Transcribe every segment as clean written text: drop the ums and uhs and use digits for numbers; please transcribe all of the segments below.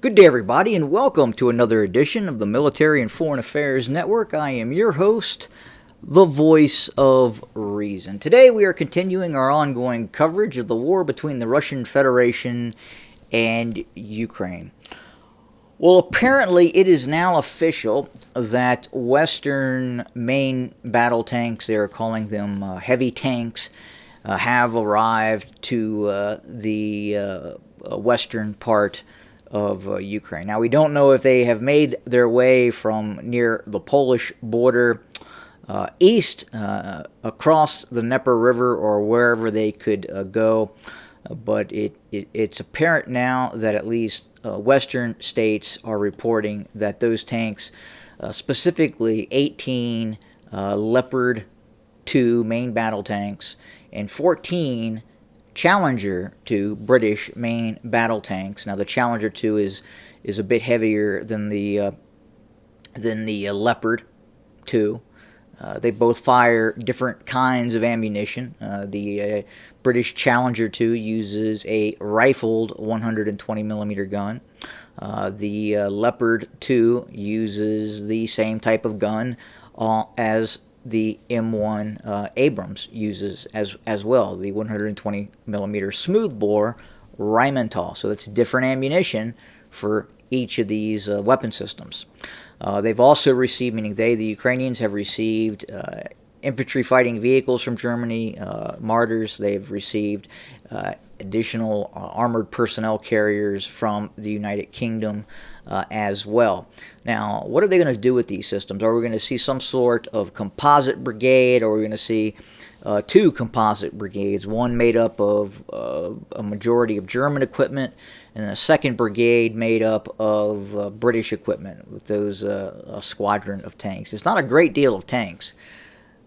Good day, everybody, and welcome to another edition of the Military and Foreign Affairs Network. I am your host, the voice of reason. Today, we are continuing our ongoing coverage of the war between the Russian Federation and Ukraine. Well, apparently, it is now official that Western main battle tanks, they are calling them heavy tanks, have arrived to the western part of Ukraine. Now, we don't know if they have made their way from near the Polish border east across the Dnieper River or wherever they could go, but it's apparent now that at least Western states are reporting that those tanks, specifically 18 Leopard 2 main battle tanks and 14 Challenger 2 British main battle tanks. Now the Challenger 2 is a bit heavier than the Leopard 2. They both fire different kinds of ammunition. The British Challenger 2 uses a rifled 120 millimeter gun. The Leopard 2 uses the same type of gun as the M1 Abrams uses as well, the 120 millimeter smoothbore Rheinmetall. So that's different ammunition for each of these weapon systems. They've also received, meaning the Ukrainians have received infantry fighting vehicles from Germany, Martyrs. They've received additional armored personnel carriers from the United Kingdom as well. Now, what are they going to do with these systems? Are we going to see some sort of composite brigade, or are we going to see two composite brigades, one made up of a majority of German equipment and a second brigade made up of British equipment with those a squadron of tanks? It's not a great deal of tanks.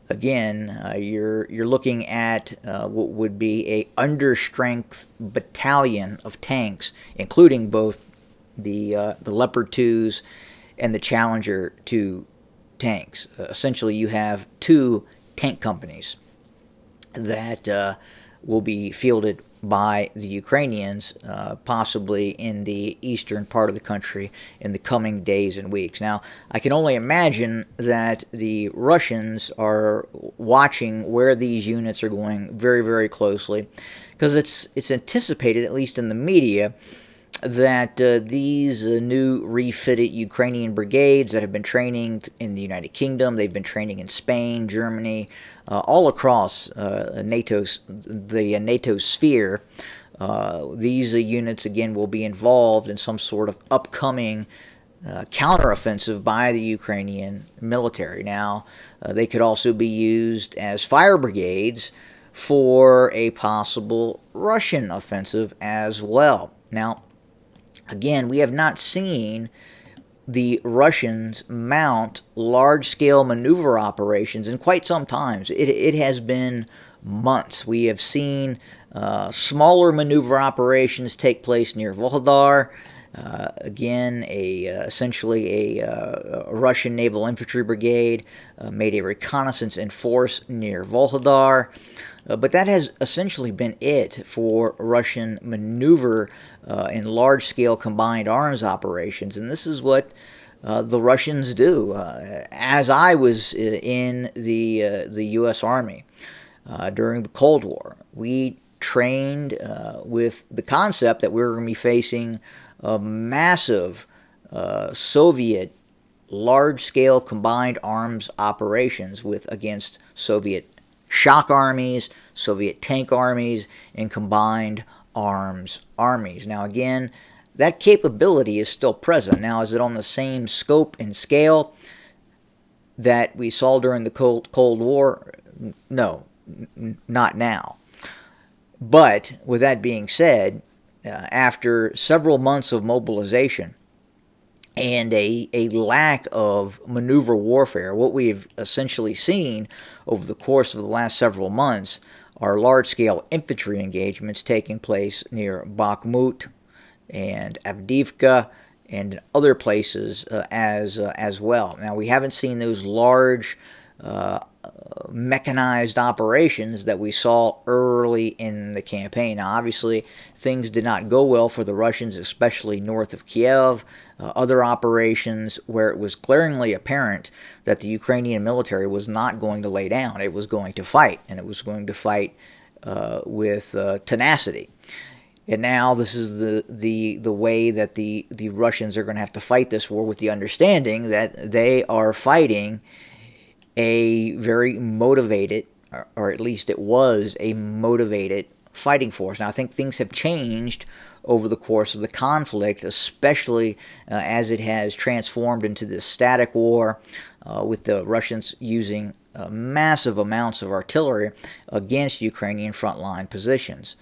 Again, you're looking at what would be a understrength battalion of tanks, including both the Leopard 2s and the Challenger 2 tanks. Essentially, you have two tank companies that will be fielded by the Ukrainians, possibly in the eastern part of the country in the coming days and weeks. Now, I can only imagine that the Russians are watching where these units are going very, very closely, because it's anticipated, at least in the media, that these new refitted Ukrainian brigades that have been training in the United Kingdom, they've been training in Spain, Germany, all across the NATO sphere. These units, again, will be involved in some sort of upcoming counteroffensive by the Ukrainian military. Now, they could also be used as fire brigades for a possible Russian offensive as well. Now, again, we have not seen the Russians mount large-scale maneuver operations in quite some time. It has been months. We have seen smaller maneuver operations take place near Volhodar. Again, essentially a Russian naval infantry brigade made a reconnaissance in force near Volhodar. But that has essentially been it for Russian maneuver in large-scale combined arms operations. And this is what the Russians do. As I was in the U.S. Army during the Cold War, we trained with the concept that we were going to be facing massive Soviet large-scale combined arms operations against Soviet shock armies, Soviet tank armies, and combined arms armies. Now, again, that capability is still present. Now, is it on the same scope and scale that we saw during the Cold War? No, not now. But with that being said, after several months of mobilization and a lack of maneuver warfare, what we've essentially seen over the course of the last several months are large-scale infantry engagements taking place near Bakhmut and Avdiivka and other places as well. Now, we haven't seen those large mechanized operations that we saw early in the campaign. Now, obviously, things did not go well for the Russians, especially north of Kiev. Other operations where it was glaringly apparent that the Ukrainian military was not going to lay down. It was going to fight, and it was going to fight with tenacity. And now this is the way that the Russians are going to have to fight this war, with the understanding that they are fighting a very motivated, or at least it was a motivated fighting force. Now, I think things have changed over the course of the conflict, especially as it has transformed into this static war, with the Russians using massive amounts of artillery against Ukrainian frontline positions.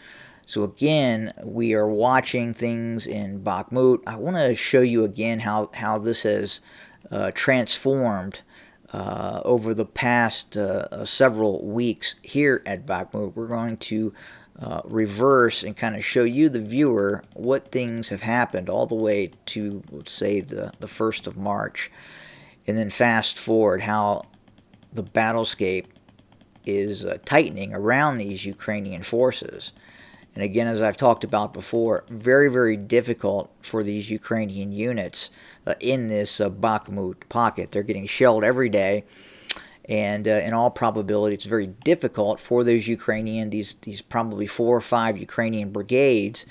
So again, we are watching things in Bakhmut. I want to show you again how this has transformed over the past several weeks here at Bakhmut. We're going to reverse and kind of show you, the viewer, what things have happened all the way to, let's say, the 1st of March. And then fast forward how the battlescape is tightening around these Ukrainian forces. And again, as I've talked about before, very, very difficult for these Ukrainian units in this Bakhmut pocket. They're getting shelled every day, and in all probability, it's very difficult for those these probably 4 or 5 Ukrainian brigades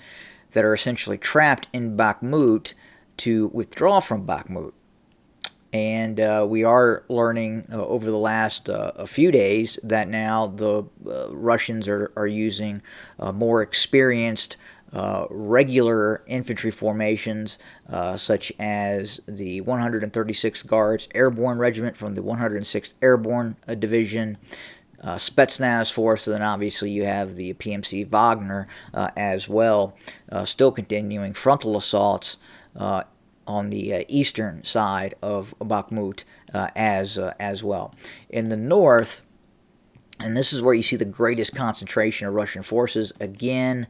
that are essentially trapped in Bakhmut to withdraw from Bakhmut. And we are learning over the last a few days that now the Russians are using more experienced regular infantry formations, such as the 136th Guards Airborne Regiment from the 106th Airborne Division, Spetsnaz Force, and then obviously you have the PMC Wagner as well, still continuing frontal assaults on the eastern side of Bakhmut as well. In the north, and this is where you see the greatest concentration of Russian forces, again,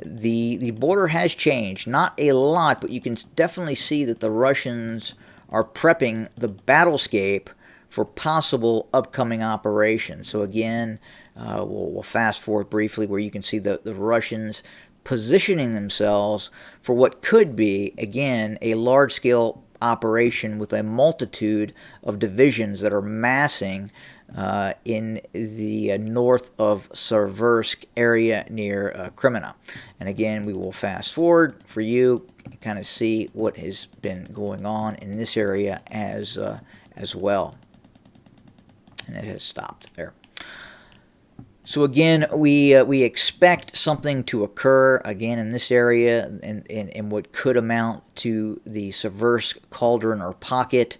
the border has changed. Not a lot, but you can definitely see that the Russians are prepping the battlescape for possible upcoming operations. So again, we'll fast forward briefly where you can see the Russians positioning themselves for what could be, again, a large-scale operation with a multitude of divisions that are massing in the north of Seversk area near Kreminna. And again, we will fast forward for you and kind of see what has been going on in this area as well. And it has stopped there. So again, we expect something to occur again in this area, in what could amount to the Seversk cauldron or pocket.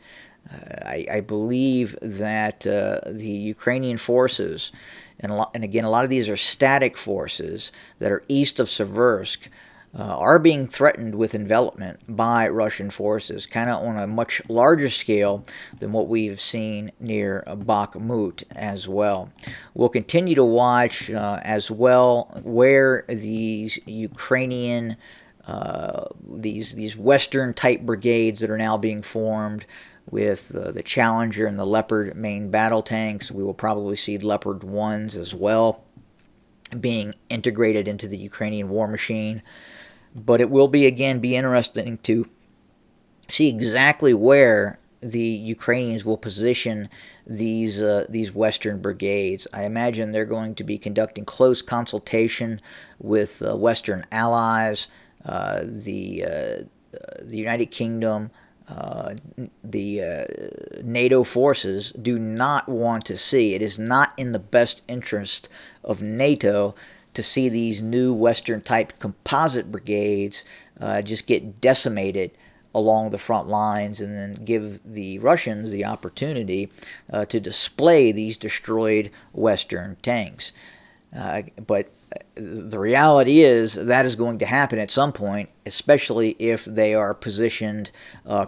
I believe that the Ukrainian forces, and again, a lot of these are static forces that are east of Seversk, are being threatened with envelopment by Russian forces, kind of on a much larger scale than what we've seen near Bakhmut as well. We'll continue to watch as well where these Ukrainian, these Western type brigades that are now being formed with the Challenger and the Leopard main battle tanks. We will probably see Leopard 1s as well being integrated into the Ukrainian war machine. But it will be interesting to see exactly where the Ukrainians will position these Western brigades. I imagine they're going to be conducting close consultation with Western allies, the United Kingdom. The NATO forces do not want to see. It is not in the best interest of NATO to see these new Western-type composite brigades just get decimated along the front lines, and then give the Russians the opportunity to display these destroyed Western tanks. But the reality is that is going to happen at some point, especially if they are positioned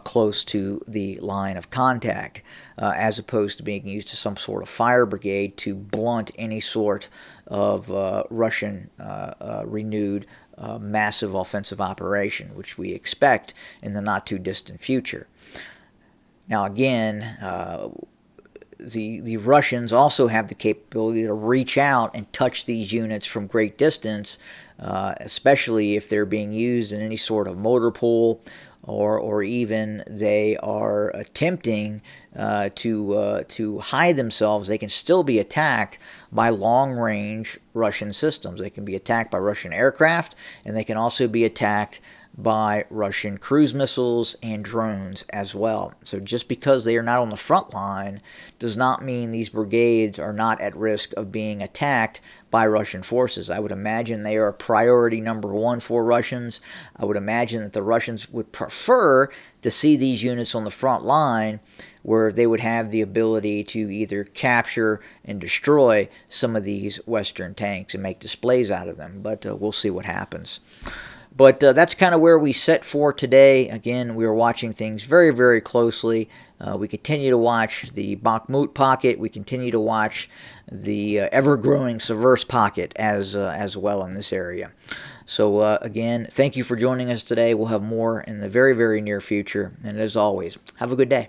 close to the line of contact, as opposed to being used as some sort of fire brigade to blunt any sort of Russian renewed massive offensive operation, which we expect in the not-too-distant future. Now, again, the Russians also have the capability to reach out and touch these units from great distance, especially if they're being used in any sort of motor pool, or even they are attempting to hide themselves. They can still be attacked by long-range Russian systems. They can be attacked by Russian aircraft, and they can also be attacked by Russian cruise missiles and drones as well. So just because they are not on the front line does not mean these brigades are not at risk of being attacked by Russian forces. I would imagine they are priority number one for Russians. I would imagine that the Russians would prefer to see these units on the front line, where they would have the ability to either capture and destroy some of these Western tanks and make displays out of them. But we'll see what happens. But that's kind of where we set for today. Again, we are watching things very, very closely. We continue to watch the Bakhmut pocket. We continue to watch the ever-growing Seversk pocket as well in this area. So again, thank you for joining us today. We'll have more in the very, very near future. And as always, have a good day.